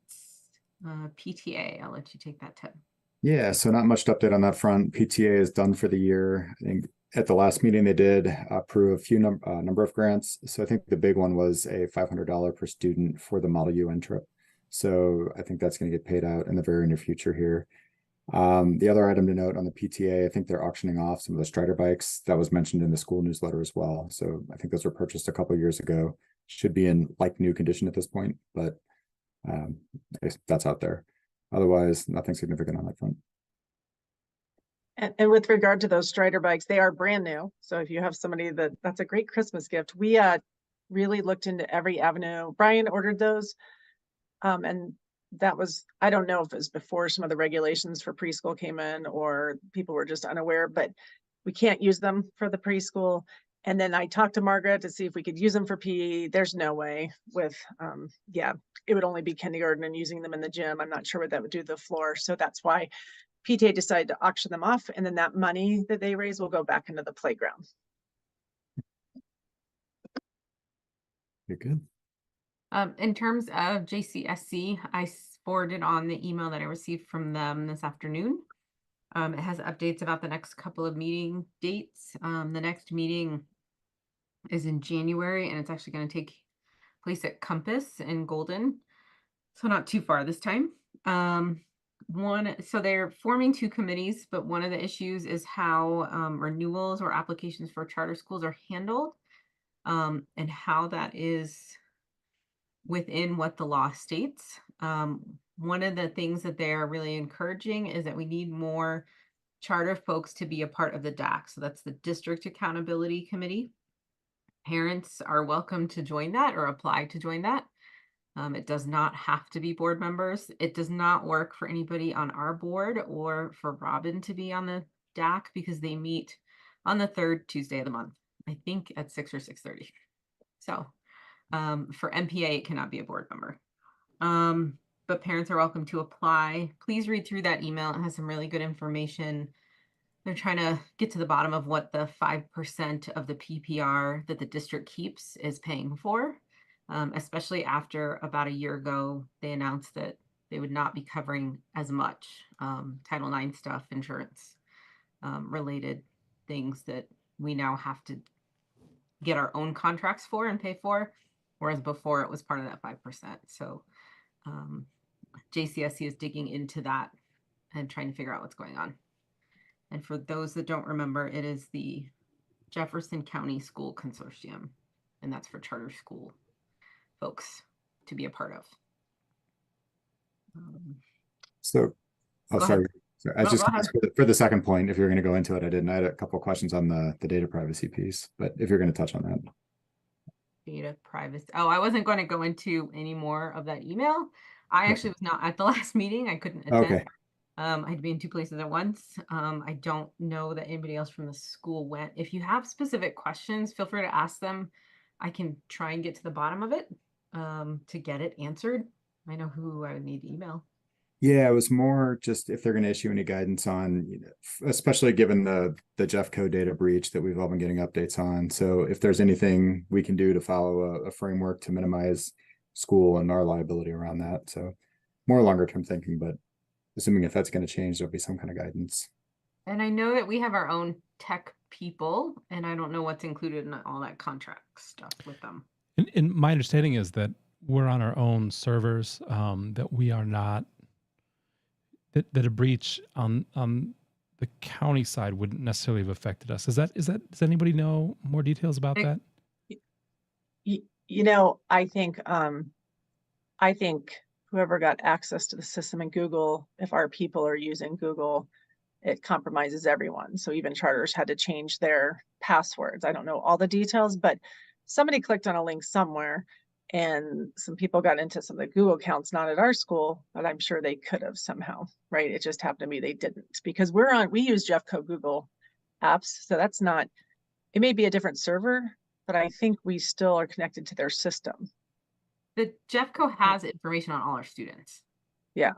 PTA, I'll let you take that, Ted. Yeah, so not much to update on that front. PTA is done for the year. I think at the last meeting they did approve a few number of grants. So I think the big one was a $500 per student for the Model UN trip. So I think that's going to get paid out in the very near future here. The other item to note on the PTA, I think they're auctioning off some of the Strider bikes that was mentioned in the school newsletter as well. So I think those were purchased a couple of years ago. Should be in like new condition at this point, but that's out there. Otherwise, nothing significant on that front. And with regard to those Strider bikes, they are brand new. So if you have somebody that's a great Christmas gift. We really looked into every avenue. Brian ordered those. And that was, I don't know if it was before some of the regulations for preschool came in or people were just unaware, but we can't use them for the preschool. And then I talked to Margaret to see if we could use them for PE. There's no way with, it would only be kindergarten and using them in the gym. I'm not sure what that would do to the floor. So that's why PTA decided to auction them off. And then that money that they raise will go back into the playground. You're good. In terms of JCSC, I forwarded on the email that I received from them this afternoon. It has updates about the next couple of meeting dates. The next meeting is in January, and it's actually going to take place at Compass in Golden, so not too far this time. So they're forming two committees, but one of the issues is how renewals or applications for charter schools are handled, and how that is within what the law states. one of the things that they are really encouraging is that we need more charter folks to be a part of the DAC. So that's the District Accountability Committee. Parents are welcome to join that or apply to join that. It does not have to be board members. It does not work for anybody on our board or for Robin to be on the DAC because they meet on the third Tuesday of the month, I think at 6 or 6:30. So for MPA, it cannot be a board member. But parents are welcome to apply. Please read through that email. It has some really good information. They're trying to get to the bottom of what the 5% of the PPR that the district keeps is paying for, especially after about a year ago, they announced that they would not be covering as much Title IX stuff, insurance related things that we now have to get our own contracts for and pay for, whereas before it was part of that 5%. So JCSC is digging into that and trying to figure out what's going on. And for those that don't remember, it is the Jefferson County School Consortium, and that's for charter school folks to be a part of. So, oh, Go sorry. ahead. So I was No, just go gonna ask for the second point, if you're going to go into it, I didn't. I had a couple of questions on the data privacy piece, but if you're going to touch on that. Data privacy. Oh, I wasn't going to go into any more of that email. I actually was not at the last meeting. I couldn't attend. Okay. I had to be in 2 places at once. I don't know that anybody else from the school went. If you have specific questions, feel free to ask them. I can try and get to the bottom of it to get it answered. I know who I would need to email. Yeah, it was more just if they're going to issue any guidance on, especially given the Jeffco data breach that we've all been getting updates on. So if there's anything we can do to follow a framework to minimize school and our liability around that. So more longer term thinking, but assuming if that's going to change, there'll be some kind of guidance. And I know that we have our own tech people, and I don't know what's included in all that contract stuff with them. And my understanding is that we're on our own servers, that we are not, that a breach on the county side wouldn't necessarily have affected us. Does anybody know more details about that? You know, I think whoever got access to the system in Google, if our people are using Google, it compromises everyone. So even charters had to change their passwords. I don't know all the details, but somebody clicked on a link somewhere and some people got into some of the Google accounts, not at our school, but I'm sure they could have somehow, right? It just happened to me they didn't, because we use Jeffco Google apps. So that's not, it may be a different server, but I think we still are connected to their system. The Jeffco has information on all our students. Yeah.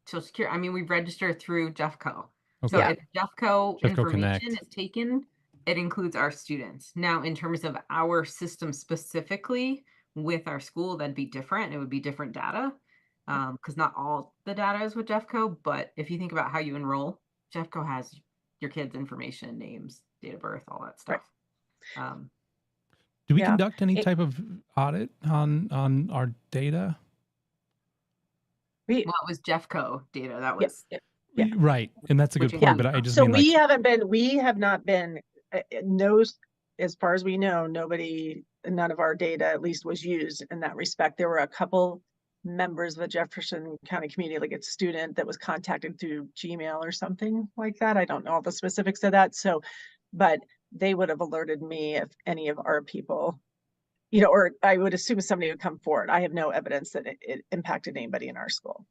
So secure. I mean, we register through Jeffco. Okay. So if Jeffco information Connect. is taken, it includes our students. Now, in terms of our system specifically with our school, that'd be different. It would be different data because not all the data is with Jeffco. But if you think about how you enroll, Jeffco has your kids' information, names, date of birth, all that stuff. Right. Do we conduct any type of audit on our data? We, Well, it was Jeffco data. That was Yeah. Right. And that's a good Which- point, Yeah. but I just so mean we like, have not been, no, as far as we know, none of our data at least was used in that respect. There were a couple members of the Jefferson County community, like a student that was contacted through Gmail or something like that. I don't know all the specifics of that. So, but they would have alerted me if any of our people, or I would assume somebody would come forward. I have no evidence that it impacted anybody in our school.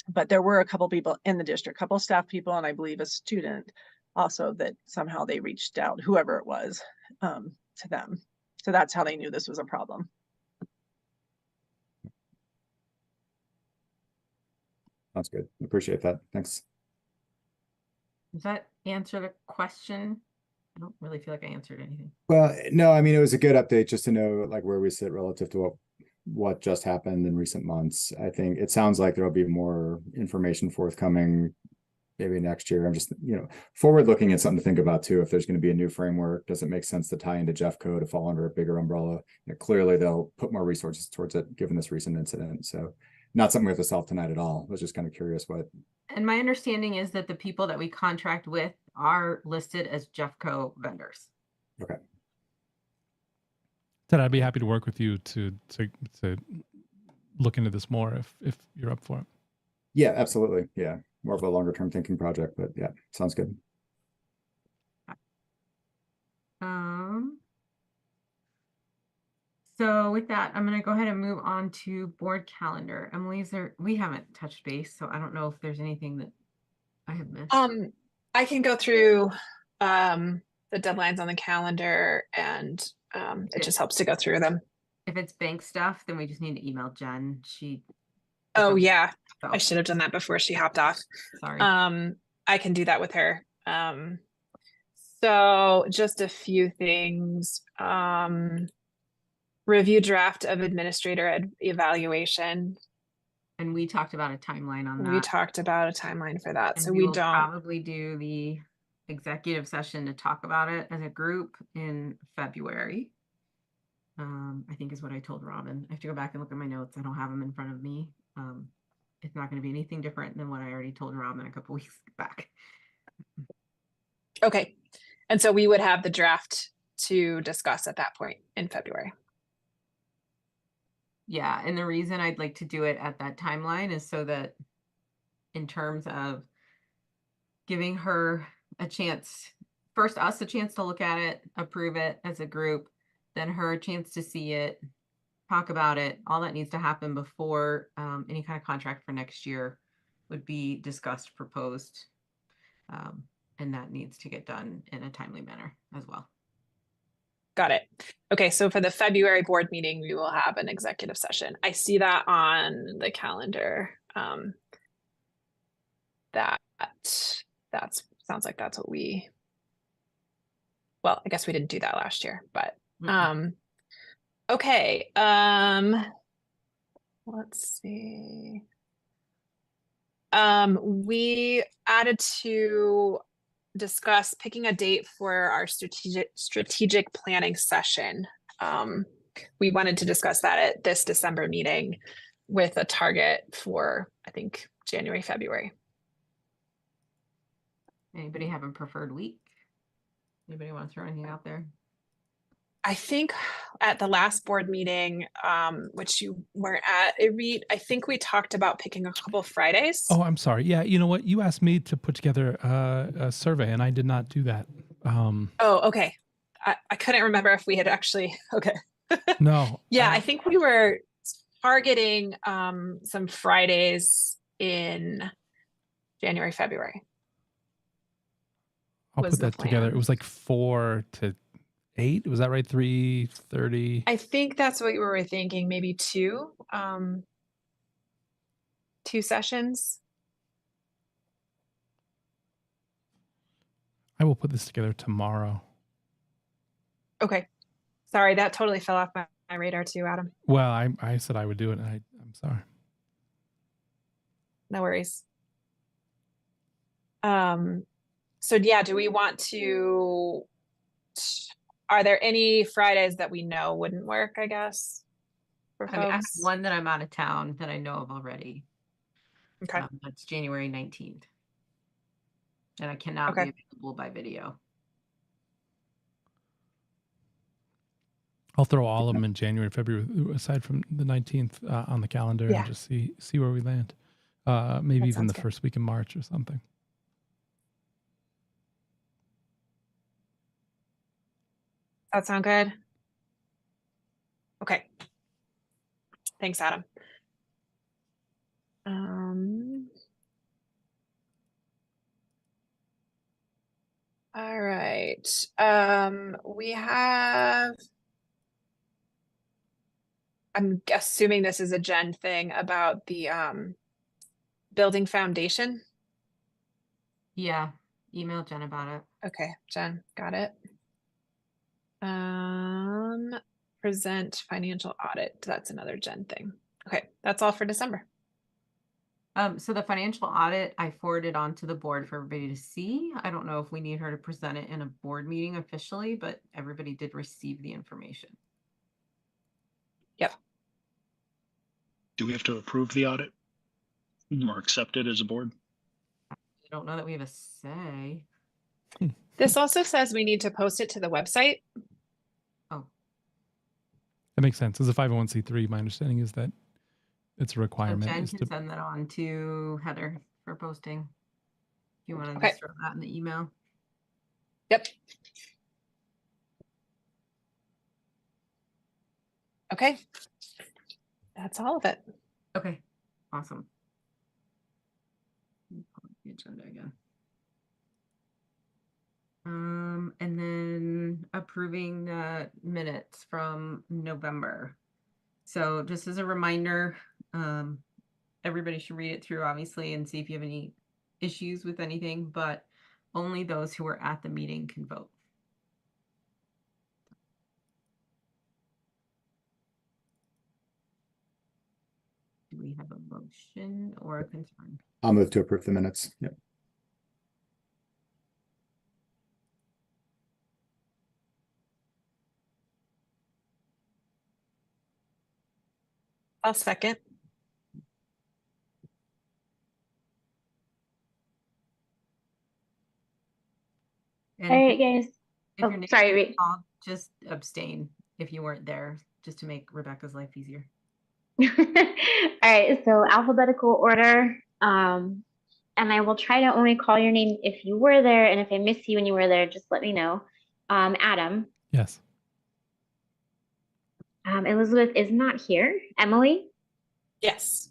But there were a couple people in the district, couple staff people, and I believe a student also that somehow they reached out, whoever it was, to them. So that's how they knew this was a problem. That's good. Appreciate that. Thanks. Does that answer the question? I don't really feel like I answered anything. Well, no, I mean, it was a good update just to know like where we sit relative to what just happened in recent months. I think it sounds like there'll be more information forthcoming maybe next year. I'm just, forward looking at something to think about too. If there's going to be a new framework, does it make sense to tie into Jeffco to fall under a bigger umbrella? Clearly they'll put more resources towards it given this recent incident. So not something we have to solve tonight at all. I was just kind of curious what. And my understanding is that the people that we contract with are listed as Jeffco vendors. Okay. Ted, I'd be happy to work with you to look into this more if you're up for it. Yeah, absolutely. Yeah, more of a longer term thinking project, but yeah, sounds good. So with that, I'm gonna go ahead and move on to board calendar. Emily's there, we haven't touched base, so I don't know if there's anything that I have missed. I can go through the deadlines on the calendar, and it just helps to go through them. If it's bank stuff, then we just need to email Jen. Oh yeah, So, I should have done that before she hopped off. sorry. I can do that with her. So just a few things. Review draft of administrator evaluation. And we talked about a timeline on that. We talked about a timeline for that. And So we will don't. probably do the executive session to talk about it as a group in February. I think is what I told Robin. I have to go back and look at my notes. I don't have them in front of me. It's not going to be anything different than what I already told Robin a couple weeks back. Okay. And so we would have the draft to discuss at that point in February. Yeah, and the reason I'd like to do it at that timeline is so that in terms of giving her a chance, first us a chance to look at it, approve it as a group, then her a chance to see it, talk about it. All that needs to happen before any kind of contract for next year would be discussed, proposed, and that needs to get done in a timely manner as well. Got it. Okay, so for the February board meeting, we will have an executive session. I see that on the calendar. That sounds like that's what we. Well, I guess we didn't do that last year, but okay. Let's see. We added to discuss picking a date for our strategic planning session. We wanted to discuss that at this December meeting with a target for, I think, January, February. Anybody have a preferred week? Anybody want to throw anything out there? I think at the last board meeting, which you weren't at, I think we talked about picking a couple of Fridays. Oh, I'm sorry. Yeah, you know what? You asked me to put together a survey, and I did not do that. Oh, okay. I couldn't remember if we had actually. Okay. No. Yeah, I think we were targeting some Fridays in January, February. I'll put that together. It was like 4 to 8. Was that right? 3:30. I think that's what we were thinking. Maybe 2 sessions. I will put this together tomorrow. Okay. Sorry, that totally fell off my radar too, Adam. Well, I said I would do it. And I'm sorry. No worries. So yeah, do we want to? Are there any Fridays that we know wouldn't work, I guess? For I mean, I have folks? one that I'm out of town that I know of already. Okay. That's January 19th. And I cannot be available by video. I'll throw all of them in January, February, aside from the 19th on the calendar and just see where we land. Maybe That even the sounds good. first week in March or something. That sound good? Okay. Thanks, Adam. All right. We have, I'm assuming this is a Jen thing about the building foundation. Yeah, email Jen about it. Okay, Jen, got it. Present financial audit. That's another Jen thing. Okay, that's all for December. So the financial audit, I forwarded on to the board for everybody to see. I don't know if we need her to present it in a board meeting officially, but everybody did receive the information. Yep. Do we have to approve the audit or accept it as a board? I don't know that we have a say. This also says we need to post it to the website. Oh, That makes sense. As a 501c3, my understanding is that It's a So requirement. Jen is can to- send that on to Heather for posting. If you want to Okay. just throw that in the email. Yep. Okay. That's all of it. Okay, awesome. Let me pull up the agenda again. And then approving the minutes from November. So just as a reminder, everybody should read it through, obviously, and see if you have any issues with anything, but only those who were at the meeting can vote. Do we have a motion or a concern? I'll move to approve the minutes. Yep. I'll second. And All right, guys. if Oh, your name sorry, is Reed. called, just abstain if you weren't there, just to make Rebecca's life easier. All right, so alphabetical order. And I will try to only call your name if you were there, and if I miss you when you were there, just let me know. Adam. Yes. Elizabeth is not here. Emily. Yes.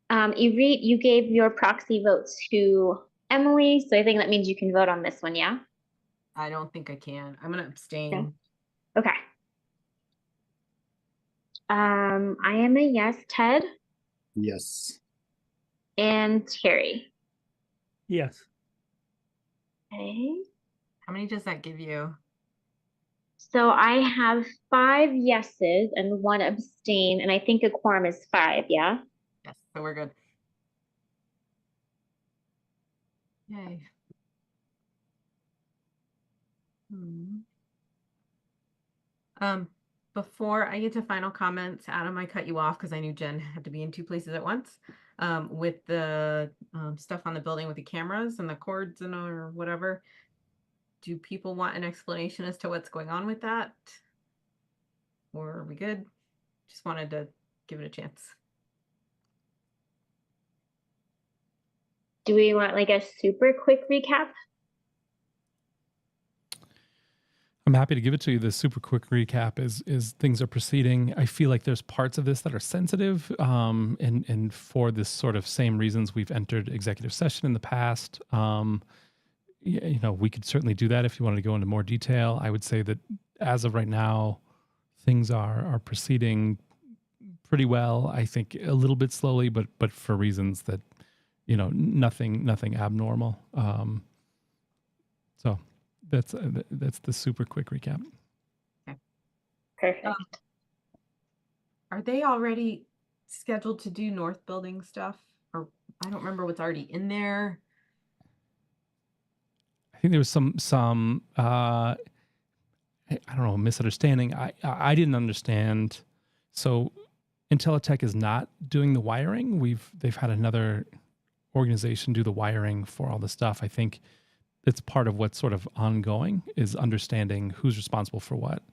You gave your proxy votes to Emily, so I think that means you can vote on this one, yeah? I don't think I can. I'm gonna abstain. Okay. I am a yes. Ted Yes. and Terry. Yes. Okay. How many does that give you? So I have 5 yeses and 1 abstain, and I think a quorum is 5, yeah? Yes, so we're good. Yay. Before I get to final comments, Adam, I cut you off because I knew Jen had to be in 2 places at once. With the stuff on the building with the cameras and the cords and or whatever, do people want an explanation as to what's going on with that? Or are we good? Just wanted to give it a chance. Do we want like a super quick recap? I'm happy to give it to you. The super quick recap is things are proceeding. I feel like there's parts of this that are sensitive, and for this sort of same reasons we've entered executive session in the past. You know, we could certainly do that if you wanted to go into more detail. I would say that as of right now, things are proceeding pretty well. I think a little bit slowly, but for reasons that, you know, nothing abnormal. So that's the super quick recap. Perfect. Are they already scheduled to do North Building stuff? Or I don't remember what's already in there. I think there was some I don't know, misunderstanding. I didn't understand. So Intelitech is not doing the wiring. They've had another organization do the wiring for all the stuff. I think it's part of what's sort of ongoing is understanding who's responsible for what.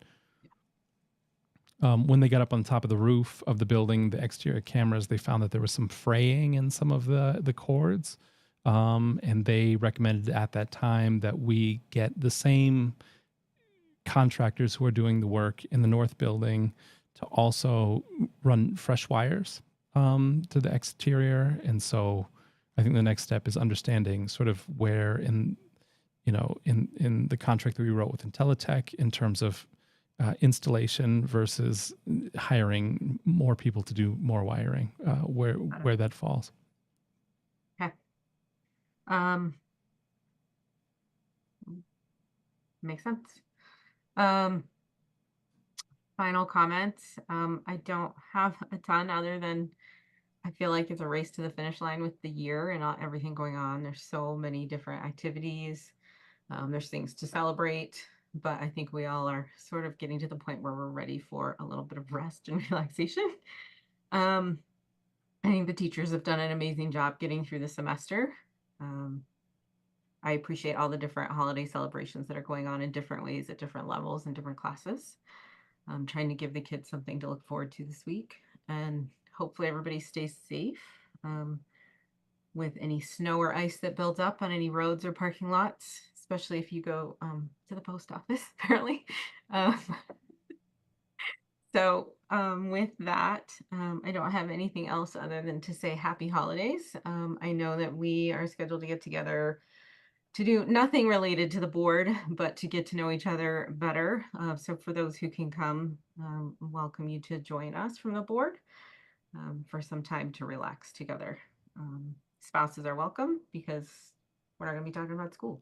When they got up on top of the roof of the building, the exterior cameras, they found that there was some fraying in some of the cords. And they recommended at that time that we get the same contractors who are doing the work in the North Building to also run fresh wires to the exterior. And so I think the next step is understanding sort of where in the contract that we wrote with Intelitech in terms of installation versus hiring more people to do more wiring, where that falls. Okay. Makes sense. Final comments. I don't have a ton other than I feel like it's a race to the finish line with the year and everything going on. There's so many different activities. There's things to celebrate, but I think we all are sort of getting to the point where we're ready for a little bit of rest and relaxation. I think the teachers have done an amazing job getting through the semester. I appreciate all the different holiday celebrations that are going on in different ways at different levels and different classes. I'm trying to give the kids something to look forward to this week, and hopefully everybody stays safe. With any snow or ice that builds up on any roads or parking lots, especially if you go to the post office, apparently. With that, I don't have anything else other than to say happy holidays. I know that we are scheduled to get together to do nothing related to the board, but to get to know each other better. So for those who can come, welcome you to join us from the board for some time to relax together. Spouses are welcome because we're not going to be talking about school.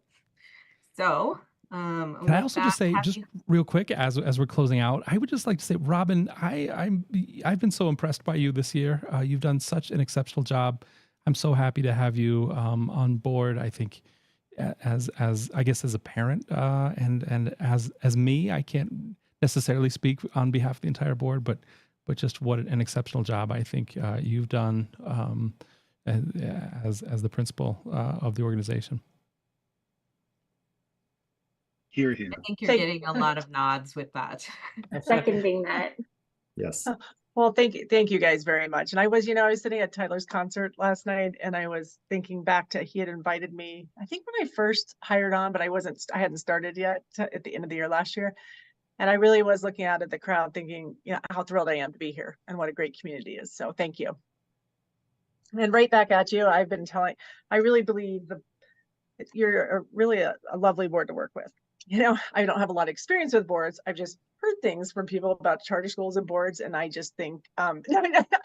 So, Can I also just say, just real quick, as we're closing out, I would just like to say, Robin, I've been so impressed by you this year. You've done such an exceptional job. I'm so happy to have you on board. I think as I guess as a parent and as me, I can't necessarily speak on behalf of the entire board, but just what an exceptional job I think you've done as the principal of the organization. Here, here. I think you're getting a lot of nods with that. Seconding that. Yes. Well, thank you guys very much. And I was sitting at Tyler's concert last night, and I was thinking back to he had invited me, I think when I first hired on, but I hadn't started yet at the end of the year last year. And I really was looking out at the crowd thinking, how thrilled I am to be here and what a great community is. So thank you. And right back at you. I've been telling, I really believe you're really a lovely board to work with. I don't have a lot of experience with boards. I've just heard things from people about charter schools and boards. And I just think, I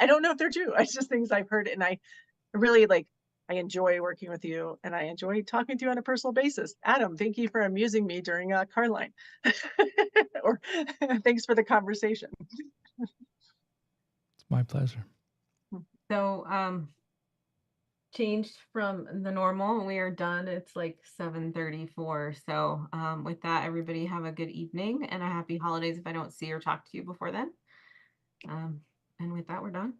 don't know if they're true. It's just things I've heard. And I really I enjoy working with you, and I enjoy talking to you on a personal basis. Adam, thank you for amusing me during Carline. Or thanks for the conversation. It's my pleasure. So, changed from the normal. We are done. It's like 7:34. So, with that, everybody have a good evening and a happy holidays if I don't see or talk to you before then. And with that, we're done.